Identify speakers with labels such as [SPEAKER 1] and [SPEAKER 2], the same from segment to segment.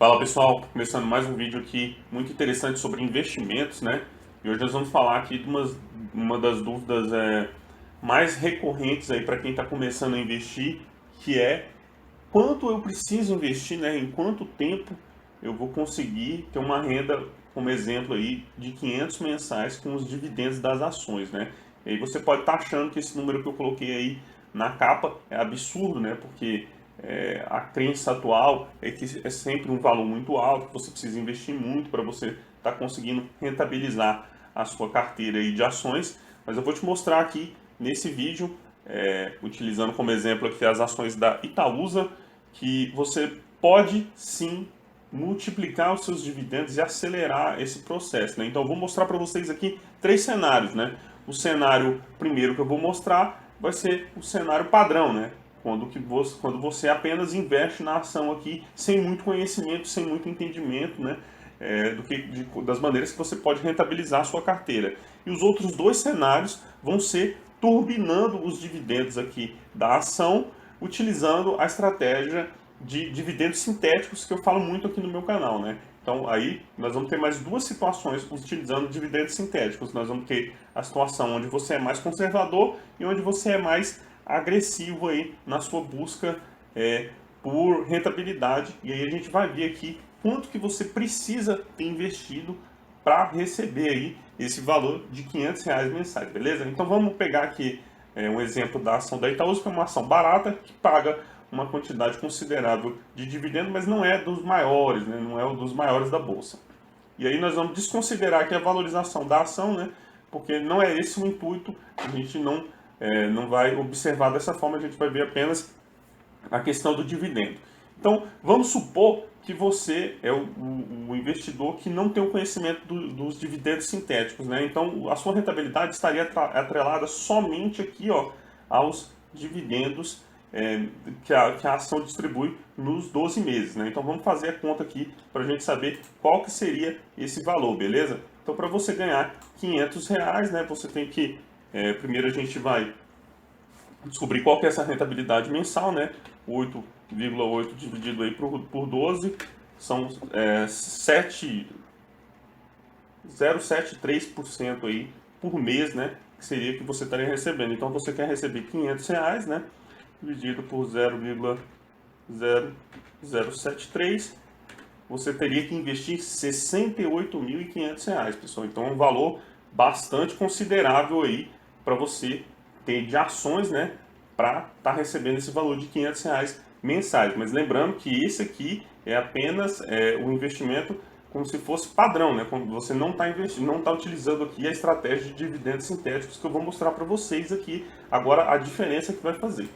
[SPEAKER 1] Fala pessoal, começando mais um vídeo aqui muito interessante sobre investimentos, né? E hoje nós vamos falar aqui de uma das dúvidas mais recorrentes aí para quem está começando a investir, que é quanto eu preciso investir, né? Em quanto tempo eu vou conseguir ter uma renda, como exemplo aí, de 500 mensais com os dividendos das ações, né? E aí você pode estar achando que esse número que eu coloquei aí na capa é absurdo, né? Porque a crença atual é que é sempre um valor muito alto, que você precisa investir muito para você estar conseguindo rentabilizar a sua carteira aí de ações. Mas eu vou te mostrar aqui nesse vídeo, utilizando como exemplo aqui as ações da Itaúsa, que você pode sim multiplicar os seus dividendos e acelerar esse processo, né? Então eu vou mostrar para vocês aqui três cenários, né? O cenário primeiro que eu vou mostrar vai ser o cenário padrão, né? Quando você apenas investe na ação aqui sem muito conhecimento, sem muito entendimento, né? Das maneiras que você pode rentabilizar a sua carteira. E os outros dois cenários vão ser turbinando os dividendos aqui da ação, utilizando a estratégia de dividendos sintéticos que eu falo muito aqui no meu canal, né? Então aí nós vamos ter mais duas situações utilizando dividendos sintéticos. Nós vamos ter a situação onde você é mais conservador e onde você é mais agressivo aí na sua busca por rentabilidade. E aí a gente vai ver aqui quanto que você precisa ter investido para receber aí esse valor de R$ 500 mensais, beleza? Então vamos pegar aqui um exemplo da ação da Itaúsa, que é uma ação barata, que paga uma quantidade considerável de dividendo, mas não é dos maiores, né? Não é um dos maiores da bolsa. E aí nós vamos desconsiderar aqui a valorização da ação, né? Porque não é esse o intuito, a gente não vai observar dessa forma, a gente vai ver apenas a questão do dividendo. Então, vamos supor que você é o investidor que não tem o conhecimento dos dividendos sintéticos, né? Então, a sua rentabilidade estaria atrelada somente aqui, ó, aos dividendos que a ação distribui nos 12 meses, né? Então, vamos fazer a conta aqui para a gente saber qual que seria esse valor, beleza? Então, para você ganhar R$ 500, né, você tem que... primeiro a gente vai descobrir qual que é essa rentabilidade mensal, né? 8,8 dividido aí por 12 são 0,73% aí por mês, né? Que seria que você estaria recebendo. Então você quer receber R$ 500, né? Dividido por 0,0073, você teria que investir R$ 68.500, pessoal. Então é um valor bastante considerável aí para você ter de ações, né, para estar recebendo esse valor de R$ 500 mensais. Mas lembrando que esse aqui é apenas o investimento como se fosse padrão, né? Quando você não está investindo, não está utilizando aqui a estratégia de dividendos sintéticos que eu vou mostrar para vocês aqui agora a diferença que vai fazer.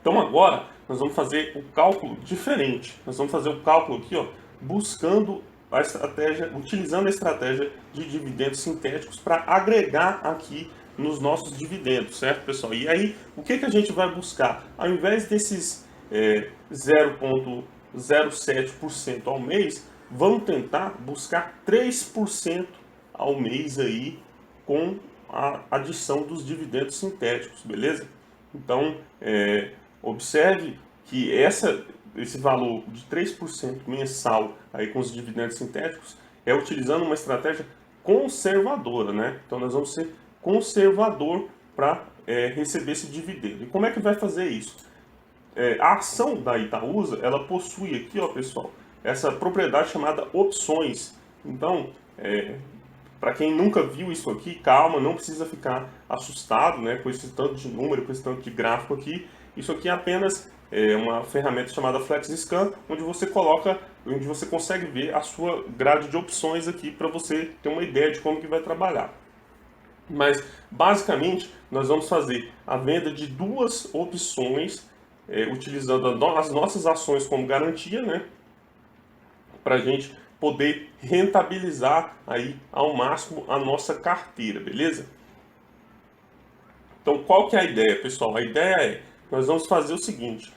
[SPEAKER 1] Então agora nós vamos fazer o cálculo diferente. Nós vamos fazer o cálculo aqui, ó, buscando a estratégia, utilizando a estratégia de dividendos sintéticos para agregar aqui nos nossos dividendos, certo, pessoal? E aí, o que a gente vai buscar? Ao invés desses 0,07% ao mês, vamos tentar buscar 3% ao mês aí com a adição dos dividendos sintéticos, beleza? Então, observe que esse valor de 3% mensal aí com os dividendos sintéticos é utilizando uma estratégia conservadora, né? Então nós vamos ser conservador para receber esse dividendo. E como é que vai fazer isso? A ação da Itaúsa, ela possui aqui, ó, pessoal, essa propriedade chamada opções. Então, para quem nunca viu isso aqui, calma, não precisa ficar assustado, né, com esse tanto de número, com esse tanto de gráfico aqui. Isso aqui é apenas uma ferramenta chamada FlexScan, onde você consegue ver a sua grade de opções aqui para você ter uma ideia de como que vai trabalhar. Mas, basicamente, nós vamos fazer a venda de duas opções, utilizando as nossas ações como garantia, né, para a gente poder rentabilizar aí ao máximo a nossa carteira, beleza? Então, qual que é a ideia, pessoal? A ideia é, nós vamos fazer o seguinte,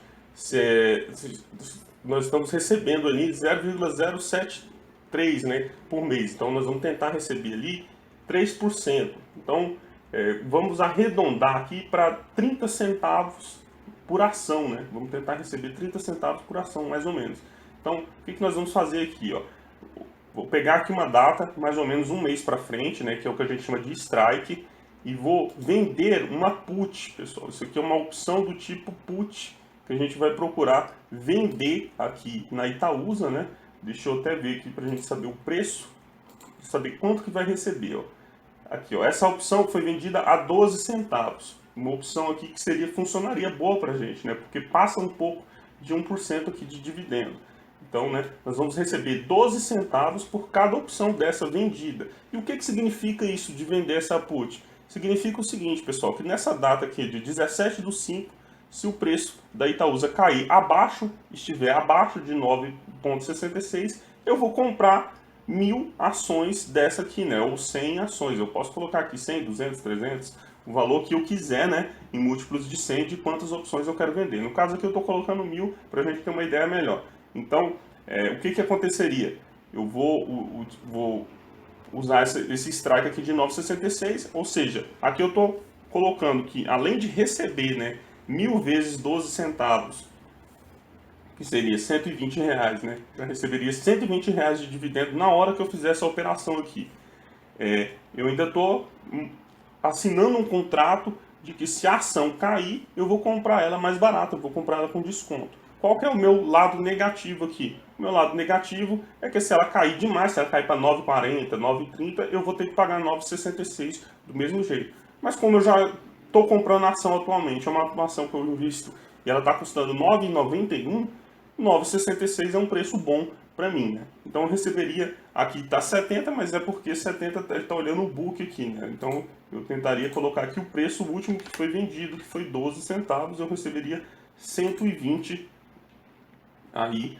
[SPEAKER 1] nós estamos recebendo ali 0,073, né, por mês, então nós vamos tentar receber ali 3%. Então, vamos arredondar aqui para 30 centavos por ação, né? Vamos tentar receber 30 centavos por ação, mais ou menos. Então, o que nós vamos fazer aqui, ó? Vou pegar aqui uma data, mais ou menos um mês para frente, né, que é o que a gente chama de strike, e vou vender uma put, pessoal. Isso aqui é uma opção do tipo put, que a gente vai procurar vender aqui na Itaúsa, né? Deixa eu até ver aqui para a gente saber o preço, saber quanto que vai receber, ó. Aqui, ó, essa opção foi vendida a 12 centavos. Uma opção aqui que funcionaria boa para a gente, né? Porque passa um pouco de 1% aqui de dividendo. Então, né, nós vamos receber 12 centavos por cada opção dessa vendida. E o que significa isso de vender essa put? Significa o seguinte, pessoal, que nessa data aqui de 17/5, se o preço da Itaúsa cair estiver abaixo de 9,66, eu vou comprar 1.000 ações dessa aqui, né? Ou 100 ações. Eu posso colocar aqui 100, 200, 300, o valor que eu quiser, né? Em múltiplos de 100 de quantas opções eu quero vender. No caso aqui eu estou colocando 1.000 para a gente ter uma ideia melhor. Então, o que aconteceria? Eu vou usar esse strike aqui de 9,66, ou seja, aqui eu estou colocando que além de receber, né, 1.000 vezes 12 centavos, que seria R$120, né? Eu receberia R$120 de dividendo na hora que eu fizer essa operação aqui. Eu ainda estou assinando um contrato de que se a ação cair, eu vou comprar ela mais barata, eu vou comprar ela com desconto. Qual que é o meu lado negativo aqui? O meu lado negativo é que se ela cair demais, se ela cair para 9,40, 9,30, eu vou ter que pagar 9,66 do mesmo jeito. Mas como eu já estou comprando a ação atualmente, é uma ação que eu invisto e ela está custando R$ 9,91, 9,66 é um preço bom para mim, né? Então eu receberia, aqui está 70, mas é porque 70 está olhando o book aqui, né? Então eu tentaria colocar aqui o preço último que foi vendido, que foi 12 centavos, eu receberia 120 aí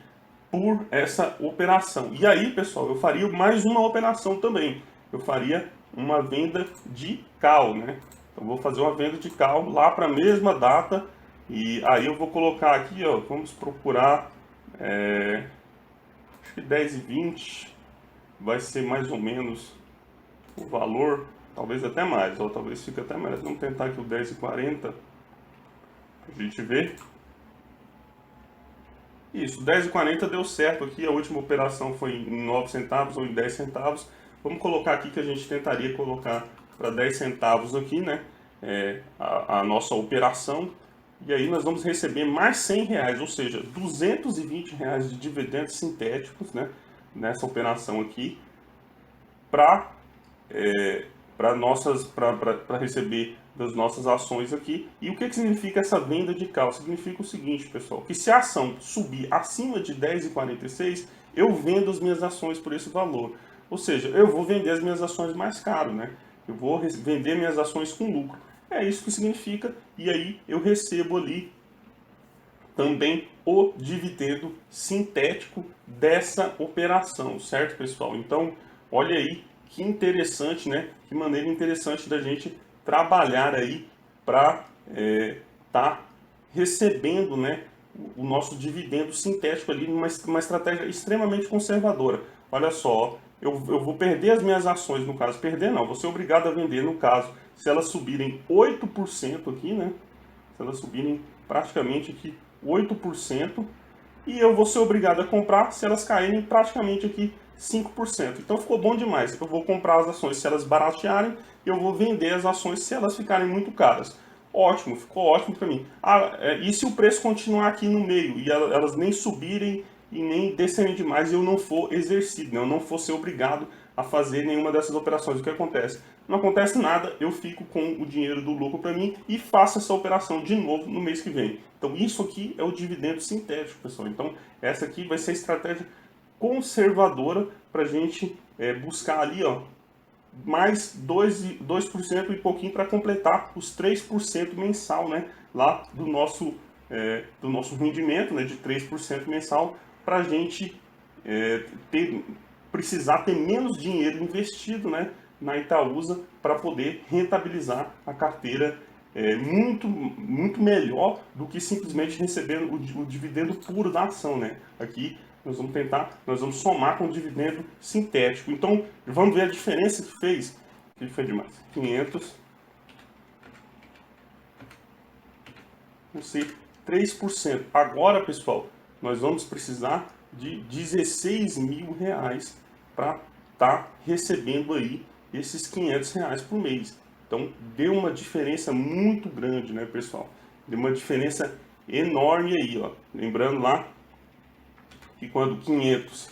[SPEAKER 1] por essa operação. E aí, pessoal, eu faria mais uma operação também. Eu faria uma venda de call, né? Então vou fazer uma venda de call lá para a mesma data e aí eu vou colocar aqui, ó, vamos procurar acho que 10,20 vai ser mais ou menos o valor, talvez até mais, ou talvez fique até mais. Vamos tentar aqui o 10,40 para a gente ver. Isso, 10,40 deu certo aqui, a última operação foi em 9 centavos ou em 10 centavos. Vamos colocar aqui que a gente tentaria colocar para 10 centavos aqui, né, a nossa operação. E aí nós vamos receber mais R$100, ou seja, R$220 de dividendos sintéticos, né, nessa operação aqui, para receber das nossas ações aqui. E o que significa essa venda de call? Significa o seguinte, pessoal, que se a ação subir acima de 10,46, eu vendo as minhas ações por esse valor. Ou seja, eu vou vender as minhas ações mais caro, né? Eu vou vender minhas ações com lucro. É isso que significa, e aí eu recebo ali também o dividendo sintético dessa operação, certo, pessoal? Então, olha aí que interessante, né? Que maneira interessante da gente trabalhar aí para tá recebendo, né, o nosso dividendo sintético ali numa estratégia extremamente conservadora. Olha só, eu vou perder as minhas ações, no caso, perder não, vou ser obrigado a vender, no caso, se elas subirem 8% aqui, né? Se elas subirem praticamente aqui 8%, e eu vou ser obrigado a comprar se elas caírem praticamente aqui 5%. Então ficou bom demais. Eu vou comprar as ações se elas baratearem e eu vou vender as ações se elas ficarem muito caras. Ótimo, ficou ótimo para mim. E se o preço continuar aqui no meio e elas nem subirem e nem descerem demais e eu não for exercido, né? Eu não for ser obrigado a fazer nenhuma dessas operações, o que acontece? Não acontece nada, eu fico com o dinheiro do lucro para mim e faço essa operação de novo no mês que vem. Então isso aqui é o dividendo sintético, pessoal. Então essa aqui vai ser a estratégia conservadora para a gente buscar ali, ó, mais 2% e pouquinho para completar os 3% mensal, né, lá do nosso rendimento, né, de 3% mensal, para a gente precisar ter menos dinheiro investido, né, na Itaúsa para poder rentabilizar a carteira muito melhor do que simplesmente receber o dividendo puro da ação, né? Aqui nós vamos somar com o dividendo sintético. Então, vamos ver a diferença que fez. O que foi demais? 500, não sei, 3%. Agora, pessoal, nós vamos precisar de 16 mil reais para estar recebendo aí esses 500 reais por mês. Então deu uma diferença muito grande, né, pessoal? Deu uma diferença enorme aí, ó. Lembrando lá que quando 500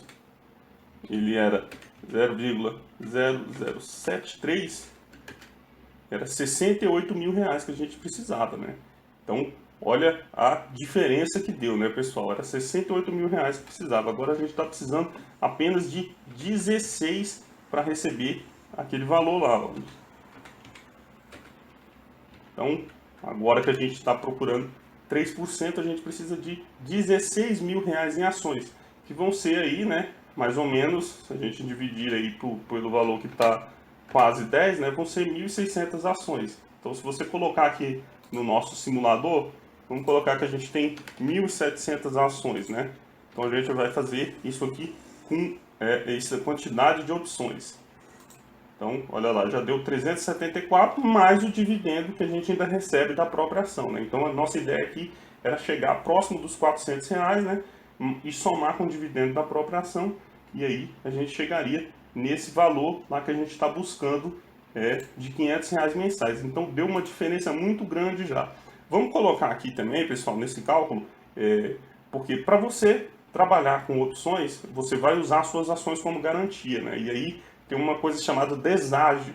[SPEAKER 1] ele era 0,0073, era 68 mil reais que a gente precisava, né? Então, olha a diferença que deu, né, pessoal? Era 68 mil reais que precisava. Agora a gente está precisando apenas de 16 para receber aquele valor lá, ó. Então, agora que a gente está procurando 3%, a gente precisa de 16 mil reais em ações, que vão ser aí, né, mais ou menos, se a gente dividir aí pelo valor que está quase 10, né, vão ser 1.600 ações. Então, se você colocar aqui no nosso simulador, vamos colocar que a gente tem 1.700 ações, né? Então, a gente vai fazer isso aqui com essa quantidade de opções. Então, olha lá, já deu 374 mais o dividendo que a gente ainda recebe da própria ação, né? Então, a nossa ideia aqui era chegar próximo dos 400 reais, né? E somar com o dividendo da própria ação. E aí a gente chegaria nesse valor lá que a gente está buscando de 500 reais mensais. Então, deu uma diferença muito grande já. Vamos colocar aqui também, pessoal, nesse cálculo, porque para você trabalhar com opções, você vai usar suas ações como garantia, né? E aí tem uma coisa chamada deságio.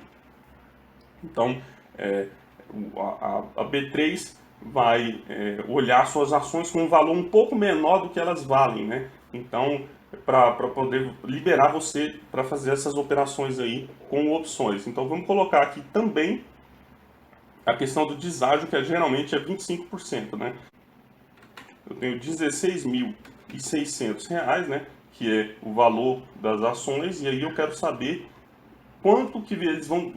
[SPEAKER 1] Então, a B3 vai olhar suas ações com um valor um pouco menor do que elas valem, né? Então, para poder liberar você para fazer essas operações aí com opções. Então, vamos colocar aqui também a questão do deságio, que geralmente é 25%, né? Eu tenho 16.600 reais, né? Que é o valor das ações, e aí eu quero saber quanto que eles vão,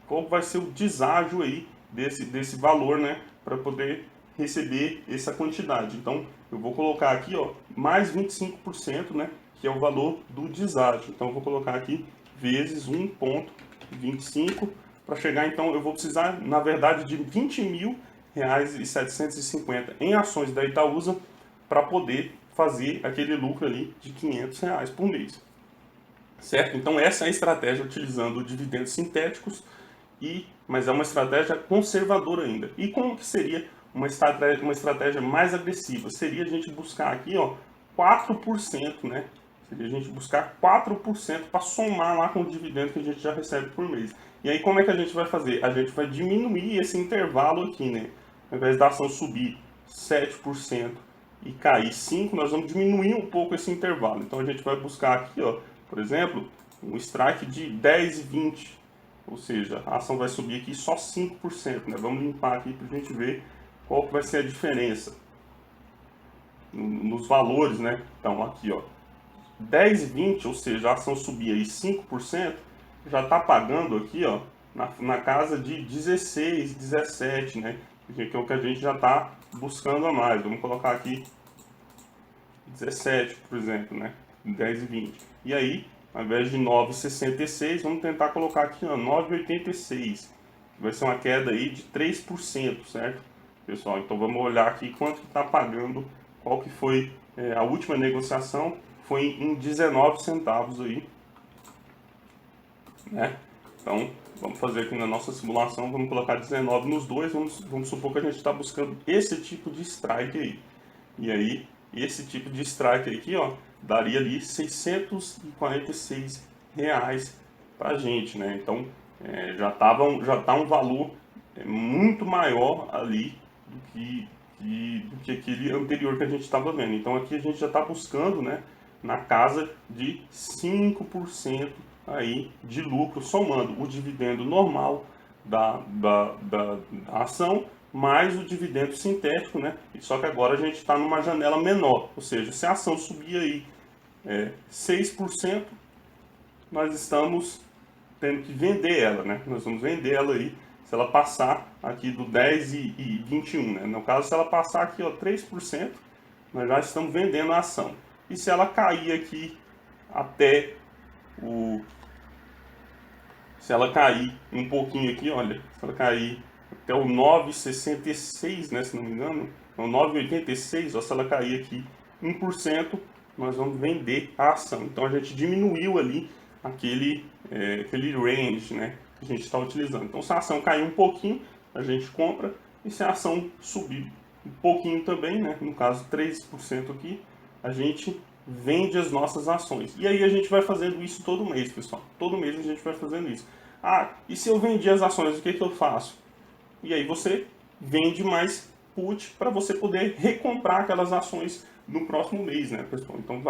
[SPEAKER 1] qual vai ser o deságio aí desse valor, né, para poder receber essa quantidade. Então, eu vou colocar aqui, ó, mais 25%, né, que é o valor do deságio. Então, eu vou colocar aqui vezes 1,25 para chegar, então, eu vou precisar, na verdade, de R$20.750 em ações da Itaúsa para poder fazer aquele lucro ali de R$500 por mês. Certo? Então essa é a estratégia utilizando dividendos sintéticos, mas é uma estratégia conservadora ainda. E como que seria uma estratégia mais agressiva? Seria a gente buscar aqui, ó, 4%, né? Seria a gente buscar 4% para somar lá com o dividendo que a gente já recebe por mês. E aí como é que a gente vai fazer? A gente vai diminuir esse intervalo aqui, né? Ao invés da ação subir 7% e cair 5%, nós vamos diminuir um pouco esse intervalo. Então a gente vai buscar aqui, ó, por exemplo, um strike de 10 e 20, ou seja, a ação vai subir aqui só 5%, né? Vamos limpar aqui para a gente ver qual que vai ser a diferença nos valores, né? Então aqui, ó, 10 e 20, ou seja, a ação subir aí 5%, já está pagando aqui, ó, na casa de 16, 17, né? Que é o que a gente já está buscando a mais. Vamos colocar aqui 17, por exemplo, né? 10 e 20. E aí, ao invés de 9,66, vamos tentar colocar aqui, ó, 9,86. Vai ser uma queda aí de 3%, certo? Pessoal, então vamos olhar aqui quanto que está pagando, qual que foi a última negociação, foi em 19 centavos aí, né? Então, vamos fazer aqui na nossa simulação, vamos colocar 19 nos dois, vamos supor que a gente está buscando esse tipo de strike aí. E aí, esse tipo de strike aqui, ó, daria ali R$646 pra gente, né? Então, já tá um valor muito maior ali do que aquele anterior que a gente estava vendo. Então, aqui a gente já está buscando, né, na casa de 5% aí de lucro, somando o dividendo normal da ação, mais o dividendo sintético, né? Só que agora a gente está numa janela menor, ou seja, se a ação subir aí 6%, nós estamos tendo que vender ela, né? Nós vamos vender ela aí, se ela passar aqui do 10 e 21, né? No caso, se ela passar aqui, ó, 3%, nós já estamos vendendo a ação. E se ela cair aqui até se ela cair um pouquinho aqui, olha, se ela cair até o 9,66, né, se não me engano, o 9,86, ó, se ela cair aqui 1%, nós vamos vender a ação. Então a gente diminuiu ali aquele range, né, que a gente está utilizando. Então se a ação cair um pouquinho, a gente compra, e se a ação subir um pouquinho também, né, no caso 3% aqui, a gente vende as nossas ações. E aí a gente vai fazendo isso todo mês, pessoal. Todo mês a gente vai fazendo isso. Ah, e se eu vendi as ações, o que eu faço? E aí você vende mais put para você poder recomprar aquelas ações no próximo mês, né, pessoal? Então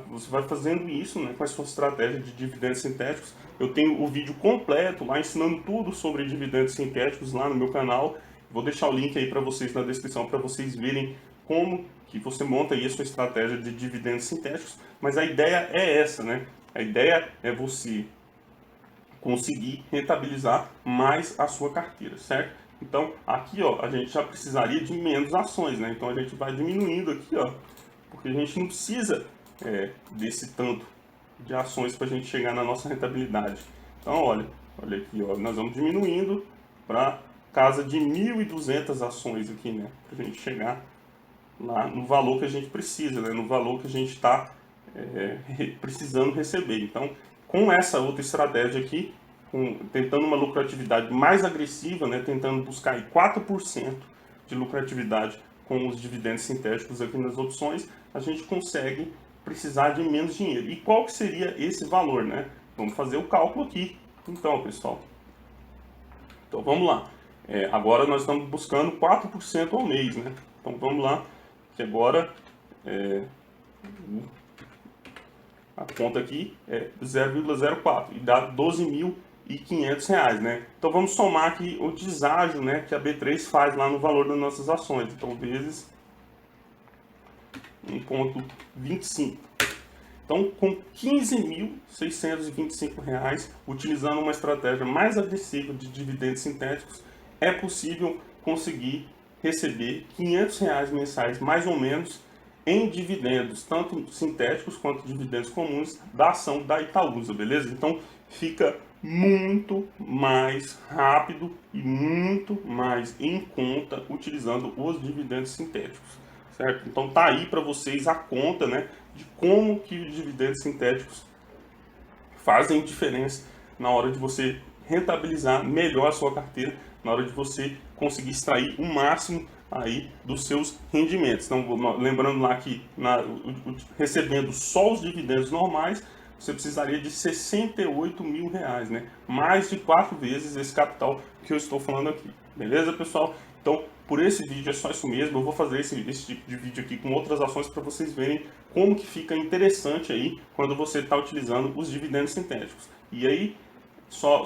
[SPEAKER 1] você vai fazendo isso, né, com a sua estratégia de dividendos sintéticos. Eu tenho o vídeo completo lá ensinando tudo sobre dividendos sintéticos lá no meu canal. Vou deixar o link aí para vocês na descrição para vocês verem como que você monta aí a sua estratégia de dividendos sintéticos. Mas a ideia é essa, né? A ideia é você conseguir rentabilizar mais a sua carteira, certo? Então, aqui, ó, a gente já precisaria de menos ações, né? Então, a gente vai diminuindo aqui, ó, porque a gente não precisa desse tanto de ações para a gente chegar na nossa rentabilidade. Então, olha aqui, ó, nós vamos diminuindo para casa de 1.200 ações aqui, né? Para a gente chegar lá no valor que a gente precisa, né? No valor que a gente está precisando receber. Então, com essa outra estratégia aqui, tentando uma lucratividade mais agressiva, né, tentando buscar aí 4% de lucratividade com os dividendos sintéticos aqui nas opções, a gente consegue precisar de menos dinheiro. E qual que seria esse valor, né? Vamos fazer o cálculo aqui. Então, pessoal, então vamos lá. Agora nós estamos buscando 4% ao mês, né? Então vamos lá, que agora a conta aqui é 0,04 e dá R$12.500, né? Então vamos somar aqui o deságio, né, que a B3 faz lá no valor das nossas ações. Então vezes 1,25. Então com R$15.625, utilizando uma estratégia mais agressiva de dividendos sintéticos, é possível conseguir receber R$500 mensais, mais ou menos, em dividendos, tanto sintéticos quanto dividendos comuns, da ação da Itaúsa, beleza? Então fica muito mais rápido e muito mais em conta utilizando os dividendos sintéticos, certo? Então tá aí para vocês a conta, né, de como que os dividendos sintéticos fazem diferença na hora de você rentabilizar melhor a sua carteira, na hora de você conseguir extrair o máximo aí dos seus rendimentos. Então, lembrando lá que recebendo só os dividendos normais, você precisaria de R$68.000, né? Mais de 4 vezes esse capital que eu estou falando aqui. Beleza, pessoal? Então, por esse vídeo é só isso mesmo. Eu vou fazer esse tipo de vídeo aqui com outras ações para vocês verem como que fica interessante aí quando você está utilizando os dividendos sintéticos. E aí, só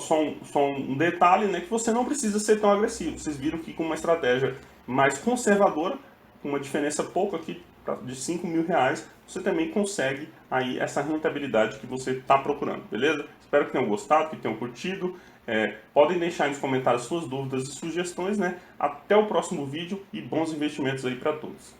[SPEAKER 1] um detalhe, né, que você não precisa ser tão agressivo. Vocês viram que com uma estratégia mais conservadora, com uma diferença pouco aqui de R$5.000, você também consegue aí essa rentabilidade que você está procurando, beleza? Espero que tenham gostado, que tenham curtido. Podem deixar aí nos comentários suas dúvidas e sugestões, né? Até o próximo vídeo e bons investimentos aí para todos.